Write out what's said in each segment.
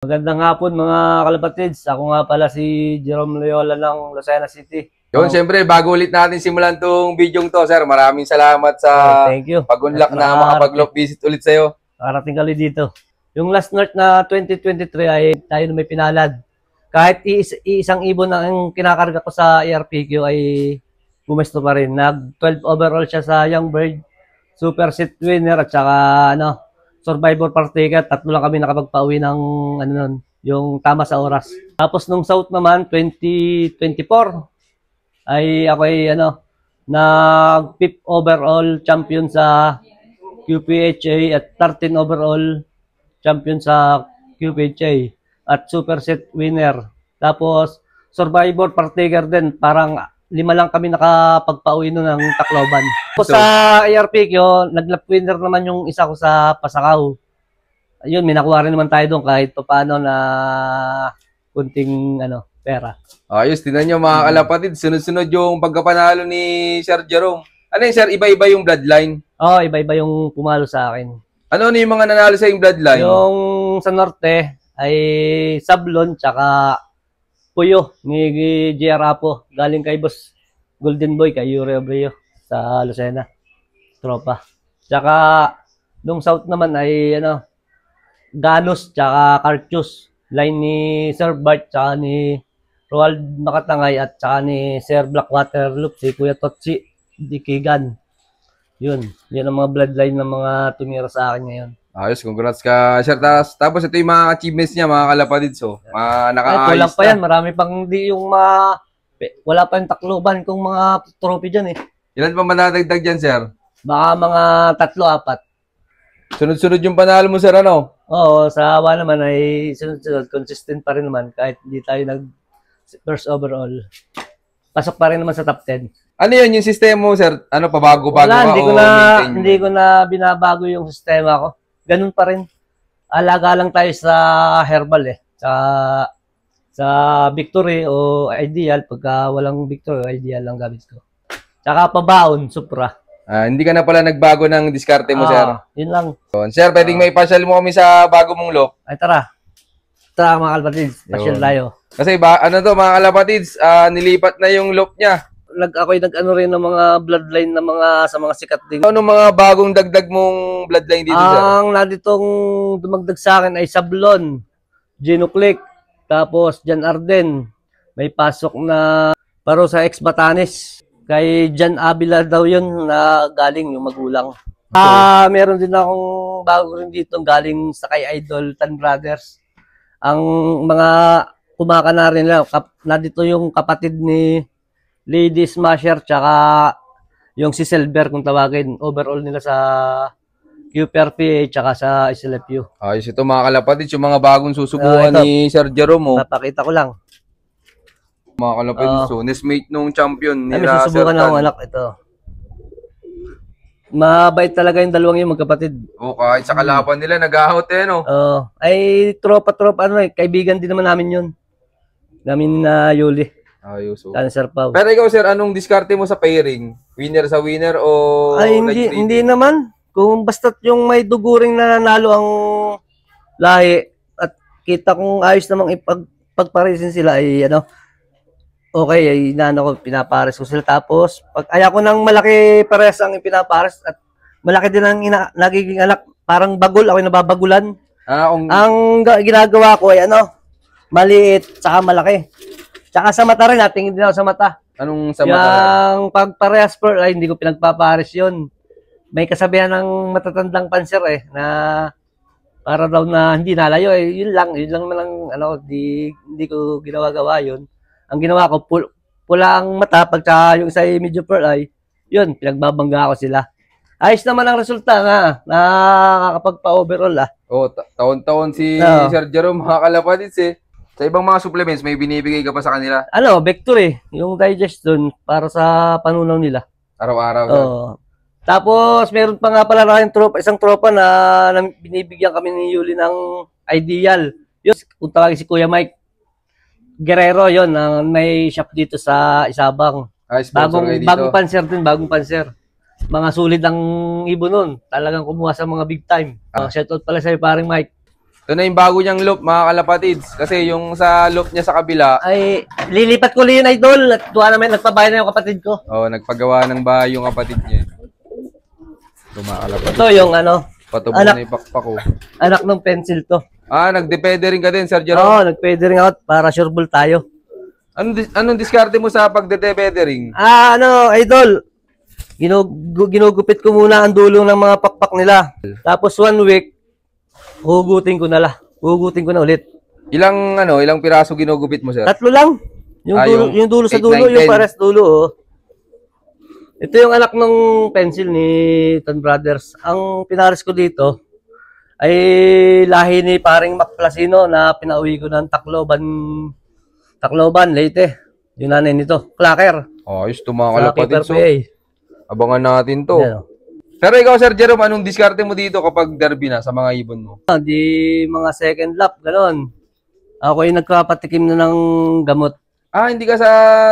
Magandang hapon mga kalapatids. Ako nga pala si Jerome Loyola ng Lucena City. Yun, siyempre, bago ulit natin simulan tong video to, sir. Maraming salamat sa thank you. pag-unlock na makapag-lock visit ulit sa'yo. Nakarating kali dito. Yung last North na 2023 ay tayo na may pinalad. Kahit isang ibon ang kinakarga ko sa ERPQ ay gumesto pa rin. Nag-12 overall siya sa Young Bird, Super Set Winner at saka Survivor Particle. Tatlo lang kami nakapagpauwi ng yung tama sa oras. Tapos nung South naman 2024 ay ako ay nag-5th overall champion sa QPHA at 13 overall champion sa QPHA at Super Set Winner. Tapos Survivor Particle din, parang 5 lang kami nakapagpauwi nun ng Tacloban. So, sa ARPQ, nag-lap winner naman yung isa ko sa Pasakaw. Ayun, may nakuha rin naman tayo doon kahit paano na kunting pera. Ayos, tinan nyo mga kalapatid. Sunod-sunod yung pagkapanalo ni Sir Jerome. Ano yun, sir? Iba-iba yung bloodline? Oo, iba-iba yung pumalo sa akin. Ano yung mga nanalo sa yung bloodline? Yung sa Norte ay Sablon tsaka Puyo ni JR Apo. Galing kay Boss Golden Boy, kay Yuri Abreu sa Lucena. Tropa. Tsaka nung South naman ay Ganos tsaka Cartius. Line ni Sir Bart tsaka ni Roald Makatangay at tsaka ni Sir Blackwater Loop, si Kuya Totsi Dikigan. Yun ang mga bloodline ng mga tumira sa akin ngayon. Ayos, congrats ka, sir. Tapos ito yung mga achievements niya, mga kalapatid. So, nakaayos kulang pa yan. Marami pang hindi yung wala pa yung Tacloban kung mga trophy dyan eh. Ilan pa manadagdag dyan, sir? Baka mga 3-4. Sunod-sunod yung panalo mo, sir, ano? Oo, sa awa naman ay sunod-sunod. Consistent pa rin naman kahit hindi tayo nag-first overall. Pasok pa rin naman sa top 10. Ano yun, yung sistema mo, sir? Pabago-bago Wala, ka hindi ko na binabago yung sistema ko. Ganun pa rin. Alaga lang tayo sa herbal eh. Sa victory o ideal. Pagka walang victory o ideal lang gamit ko. Tsaka pabaon, supra. Hindi ka na pala nagbago ng diskarte mo, sir? Yun lang. So, sir, pwedeng may pasyal mo kami sa bago mong look? Ay, tara. Tara mga kalapatids. Pasyal tayo. Kasi mga kalapatids, nilipat na yung look niya. Ako'y nag-ano rin ng mga bloodline ng sa mga sikat din. Ano mga bagong dagdag mong bloodline dito, sir? Ang naditong dumagdag sa akin ay Sablon, Ginuclick, tapos Jan Arden. May pasok na paro sa ex-Batanes. Kay Jan Avila daw yun na galing yung magulang. Meron din akong bago rin dito galing sa kay Idol Tan Brothers. Ang mga kumakana rin lang, nadito yung kapatid ni Lady Smasher tsaka yung si Silver kung tawagin. Overall nila sa QPRPA tsaka sa SLFU. Ayos ito mga kalapatid, yung mga bagong susubukan ni Sir Jerome. Napakita ko lang. Mga kalapatid, so nesmate nung champion May nila susubukan akong anak ito. Mabait talaga yung dalawang yung magkapatid. Kahit sa kalaban nila, nag-ahot no? Ay tropa-tropa kaibigan din naman namin yun. Namin na Yuli. Ayos. Sir Pao. Pero ikaw, sir, anong diskarte mo sa pairing? Winner sa winner o ay hindi naman. Kung basta't yung may duguring na nanalo ang lahi at kita kong ayos namang pagparisin sila ay okay, ay pinapares ko sila. Tapos pag ayaw ko ng malaki pares ang pinapares at malaki din ang nagiging anak, parang bagol, ako nababagulan. Ang ginagawa ko ay maliit saka malaki. Tsaka sa mata rin, natingin din ako sa mata. Anong sa mata? Yung pagparehas per, ay hindi ko pinagpapares yun. May kasabihan ng matatandang panser na para daw na hindi nalayo. Yun lang naman hindi ko ginawa yun. Ang ginawa ko, pula ang mata, pagka yung isa medyo pearl ay, yun, pinagbabangga ko sila. Ayos naman ang resulta nakakapagpa-overall Taon-taon si Sir Jerome, mga kalapatids Sa ibang mga supplements, may binibigay ka pa sa kanila? Victory. Yung digestion para sa panunaw nila. Araw-araw. Tapos, meron pa nga pala isang tropa na binibigyan kami ni Yuli ng ideal. Yun, kung tawagin si Kuya Mike Guerrero, yun, may shop dito sa Isabang. Bagong panser din, bagong panser. Mga sulit ang ibon nun. Talagang kumuha sa mga big time. Shoutout pala sa'yo, paring Mike. Ito na yung bago niyang loop, mga kalapatids. Kasi yung sa loop niya sa kabila, Ay, lilipat ko lang yun, idol. At doon naman, nagpabayan na yung kapatid ko. nagpagawa ng bahay yung kapatid niya. Ito, mga kalapatids. Ito yung ano, Patubo anak. na yung pakpak ko. anak ng pencil to. Nagdepende rin ka din, Sir Oo, Jerome. nagpwede rin ako para sureball tayo. Anong diskarte mo sa pagdependering? Idol, ginugupit ko muna ang dulo ng mga pakpak nila. Tapos 1 week, hugutin ko na ulit. Ilang piraso ginugupit mo, sir? 3 lang. Yung dulo sa 8, dulo, 9, yung 10. pares dulo. Oh. Ito yung anak ng pencil ni Ton Brothers. Ang pinares ko dito ay lahi ni paring Mac Placino na pinauwi ko ng Tacloban, Leyte. Yung nanay nito, Clacker. Ayos, ito mga Sa kalapatids. Keeper So, PA. abangan natin to. Yan, oh. Pero ikaw, Sir Jerome, anong diskarte mo dito kapag derby na sa mga ibon mo? Di mga second lap, ganon. Ako yung nagpapatikim na ng gamot. Hindi ka sa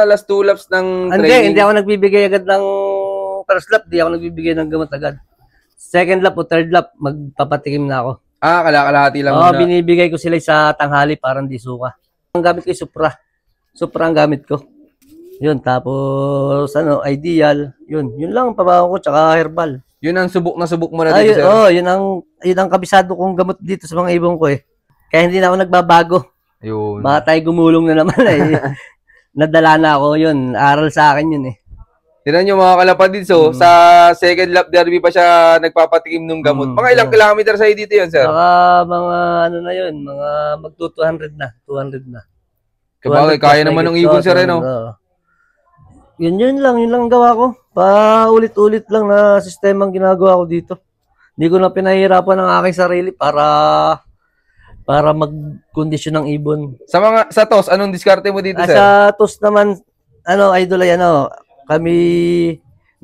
last 2 laps ng training? Hindi ako nagbibigay agad ng first lap. Di ako nagbibigay ng gamot agad. Second lap o third lap, magpapatikim na ako. Kalakalahati lang Oo, muna. binibigay ko sila sa tanghali parang di suka. Ang gamit ko yung Supra. Supra ang gamit ko. Yun, tapos Ideal. Yun lang ang pabaho ko, tsaka herbal. Yun ang subok na subok mo na dito, sir. Yun ang kabisado kong gamot dito sa mga ibon ko eh. Kaya hindi na ako nagbabago. Yun. Baka tayo gumulong na naman eh. Nadala na ako yun. Aral sa akin yun eh. Tinan nyo mga kalapatid, so sa second lap derby pa siya nagpapatikim ng gamot. Mga ilang kilometer sa'yo dito yun, sir? Saka mga na yun, mga magto 200 na. 200 na. Kabagay, kaya naman ng ibon, sir, no? Yun lang ang gawa ko. Paulit-ulit lang na sistema ang ginagawa ko dito. Hindi ko na pinahihirapan ang aking sarili para mag-kondisyon ng ibon. Sa TOS, anong diskarte mo dito, sir? Sa TOS naman, idol ay kami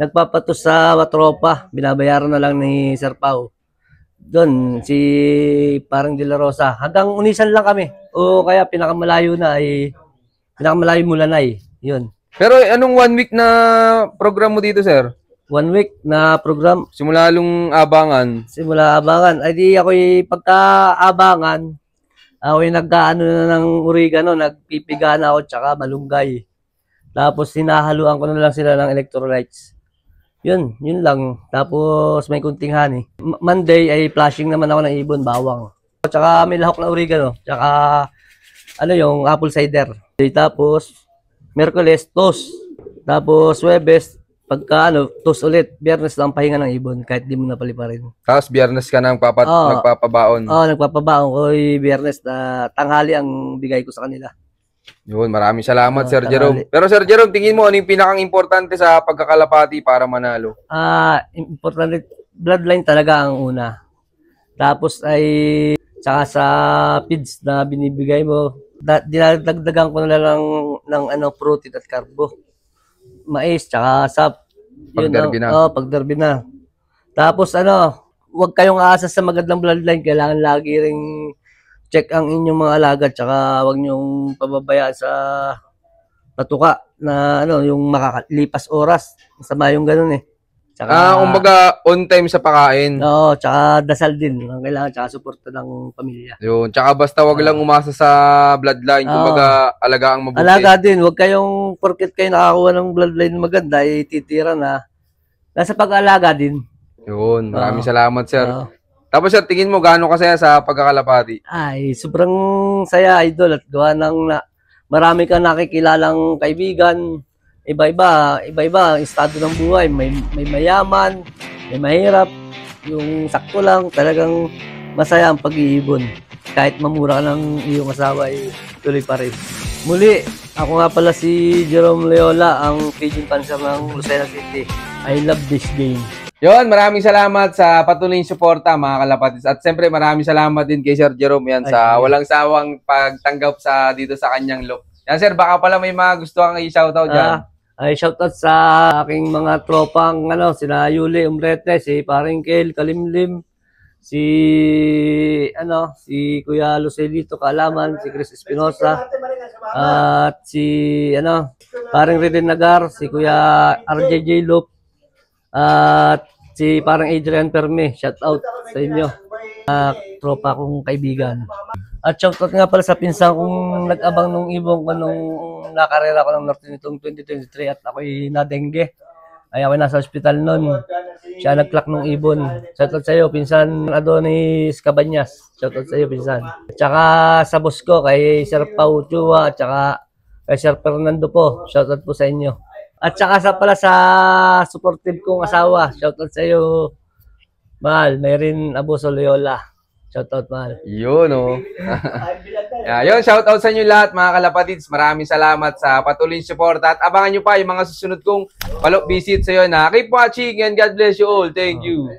nagpapatos sa tropa. Binabayaran na lang ni Sir Pau. Doon, si parang De La Rosa. Hanggang Unisan lang kami. O kaya pinakamalayo mula na eh. Yun. Pero anong 1 week na program mo dito, sir? 1 week na program. Simula abangan. Ay di ako'y pagka-abangan, ako'y nagkaano na ng oregano, nagpipiga na ako tsaka malunggay. Tapos hinahaluan ko na lang sila ng electrolytes. Yun lang. Tapos may kunting honey. Monday ay flashing naman ako ng ibon, bawang. Tsaka may lahok na oregano, tsaka yung apple cider. Tapos Merkules, tos. Tapos Huwebes, pagka tos ulit. Biyernes lang pahinga ng ibon kahit di mo napaliparin. Tapos biyernes ka na nagpapabaon. Nagpapabaon ko. Biyernes na tanghali ang bigay ko sa kanila. Yun, maraming salamat, Sir tanghali. Jerome. Pero Sir Jerome, tingin mo ano yung pinakang importante sa pagkakalapati para manalo? Importante, bloodline talaga ang una. Tapos tsaka sa feeds na binibigay mo, dinadagdagan ko na lang ng protein at carbo. Mais, tsaka sap. Pag-derby na. Pag-derby na. Tapos huwag kayong aasa sa magandang bloodline. Kailangan lagi ring check ang inyong mga alaga, tsaka huwag niyong pababayaan sa patuka na yung makakalipas oras. Masama yung ganun eh. Tsaka, kumbaga on time sa pakain. Oo, tsaka dasal din. Ang kailangan, tsaka suporta ng pamilya. Yun, tsaka basta wag lang umasa sa bloodline. Kumbaga, alagaang mabuti. Alaga din. Huwag kayong, porket kayo nakakuha ng bloodline maganda, titira na. Nasa pag-alaga din. Yun, maraming salamat, sir. Tapos sir, tingin mo gaano kasaya sa pagkakalapati? Sobrang saya, idol. At gawa ng marami kang nakikilalang kaibigan. Iba-iba ang estado ng buhay. May mayaman, may mahirap. Yung sakto lang, talagang masaya ang pag-iibon. Kahit mamura ka ng iyong asawa, tuloy pa rin. Muli, ako nga pala si Jerome Leola, ang Pigeon Panzer ng Lucena City. I love this game. Yun, maraming salamat sa patuloy yung suporta, mga kalapatis. At siyempre, maraming salamat din kay Sir Jerome yan sa walang sawang pagtanggap dito sa kanyang loop. Yan, sir, baka pala may mga gusto kang i-shoutout dyan. Shoutout sa aking mga tropang, sina Yuli Umbrete, si Paring Kel Kalimlim, si Kuya Lucelito Kaalaman, si Chris Espinosa, at si Paring Reden Nagar, si Kuya RJJ Loop, at si Parang Adrian Perme. Shout out sa inyo. tropa kong kaibigan. At shoutout nga pala sa pinsan kong nag-abang nung ibong ko nung nakarera ko ng Norte nitong 2023 at ako'y na-dengue. Ay ako nasa ospital noon. Siya nag-clock nung ibon. Shoutout sa iyo, pinsan Adonis Cabanyas. Shoutout sa iyo, pinsan. At saka sa boss ko, kay Sir Pau Chua, at saka kay Sir Fernando po. Shoutout po sa inyo. At saka pala sa supportive kong asawa. Shoutout sa iyo, Mahal. Mayrin Abuso Loyola. Shoutout, Mahal. Yun, oh. Yun, shoutout sa inyo lahat, mga kalapatids. Maraming salamat sa patuloy support. At abangan nyo pa yung mga susunod kong follow-up visit sa iyo na keep watching and God bless you all. Thank you.